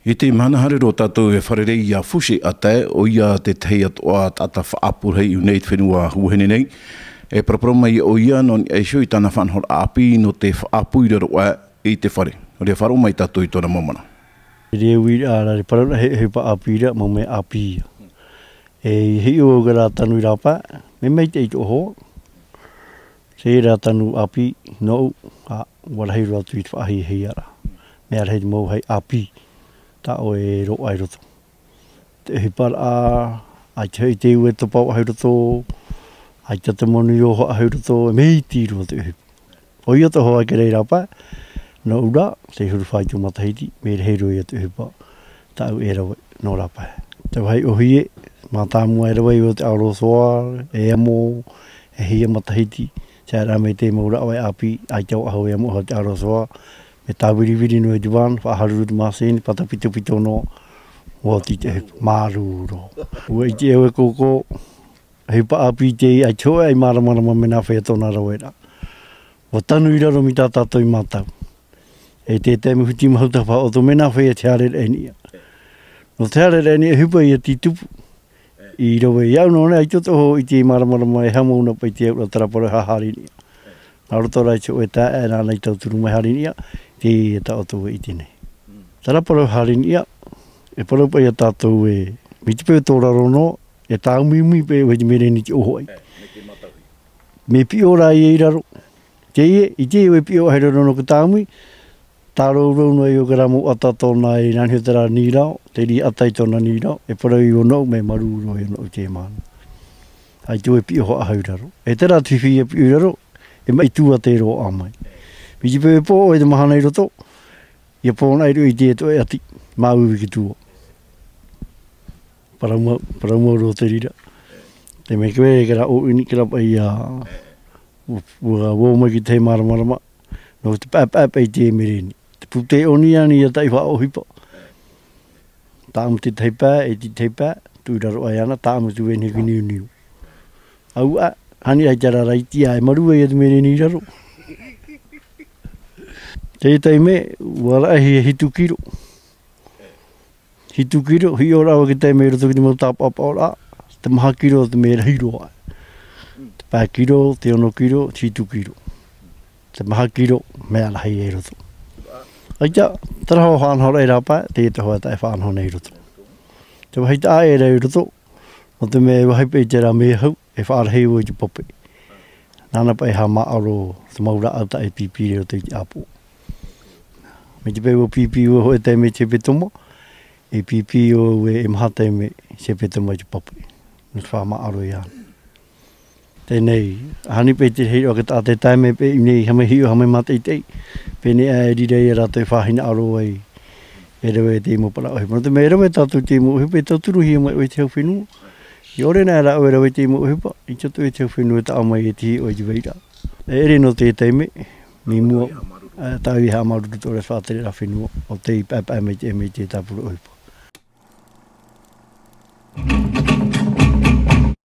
I te manahare ro tātou e wharerei i a Fouché ATAE o ia te tei atoa tata whaapur hei unei te whenua huhene nei. E praproma i o ia non e sio i tana whanhor api no te whaapui roa i te whare. O rea wharoma i tātou i tōna mamana. Reo Tahiti parana he pa api rea mo me api. E hei o gara tanu i rapa, me mei te ito ho. Se ra tanu api no a warahei roa tu i te whahi hei ara. Me ara hei mo hei api. Ta o e ro ai roto. Te he par ai te ue to pau ai roto, ai te monu o ho ai roto, mei ti ro te he. O ia to ho ai kerei rapa, no ura, se huru whai tu Tahiti, me hei roi te he pa, ta au e rawe, no rapa. Te whai o hie, mā tāmua e rawe o te arosoa, e amo, e hia Tahiti, se ara me te maura o e api, ai tau aho e amo ho te arosoa, me tā wiri no e diwan, whaharuru te māseni, pata pito no, wati te māruro. Ua i te ewe koko, hei pa api te ai choa ai māramarama me nā whea tōna rawera. O tanu i raro mi tā tātou i mātau. E te tēmu huti mahauta wha o tō me nā whea te hare reni. No te hare reni e hupa i a titupu. I rawe iau no ne ai toto ho i te māramarama e hamauna pa i te eura tarapore haharini. Nā roto rai te oe tā e nā nei tauturu mai harini. Te e ta o tō i tēnei. Tara parau harini ia, e parau pa ia tātou e miti pēo tō raro no, e tā umiumi pēo e te mereni te oho ai. Me pio rā i e raro. Te i te e pio hai raro no ka tā umi, tā rau no e o karamo ata tōna e nānhio tera ni rao, te ri atai tōna ni rao, e parau i o no me maru ro e no te mana. Ai tō e pio ho ahau raro. E tera tiwhi e pio raro, e mai tua te ro amai. Miti pēo pō o e te mahana i roto, ia pōna i rui te to e ati, mau wiki tūo. Paraumau ro te rira. Te me kwe e kera o ini kera pa i a wō mai ki te maramarama, no te pāpāp e te mereni. Te pute oni ani ia tai wha o hipa. Tāmu te teipā e te teipā, tui raro ai ana, tāmu tu e neki niu niu. Au a, hani ai tara raiti ai marua i te mereni i raro. Te teime, wara hi hitu kiro. Hitu kiro, hi ora o ki te me roto ki te mau tāpapa ora, te maha kiro te me rahiro ai. Te pā kiro, te ono kiro, te hitu kiro. Te maha kiro, me ala hei e roto. Aita, tara ho whanhora e rapa, te e te hoa tae whanhora e roto. Te wahi ta e rei roto, no te me wahipe i te ra me hau, e whaarahei o i te pope. Nāna pa e ha maaro, te maura au ta e pipi reo te i te apo. Me te pēo pipi o ho e te me te petoma, e pipi o e mahata e me se petoma i te papai. Nus whama aro i ana. Tēnei, hani pe te hei o ka tā te taime pe i nei hame hio hame mata i tei. Pēne a e rirei e rato e whahina aro ai e rewe e te imo para ohi. Mano te me rewe tātou te imo ohipa e tauturu hi mai o e te hau whenua. I ore nā ra o e rewe te imo ohipa, i tato e te hau whenua ta amai e te o i te veira. E ere no te teime, mi mua. Tau i hamaru tōre whātere ra whenua o te i pāpā me te tāpuru ohipa.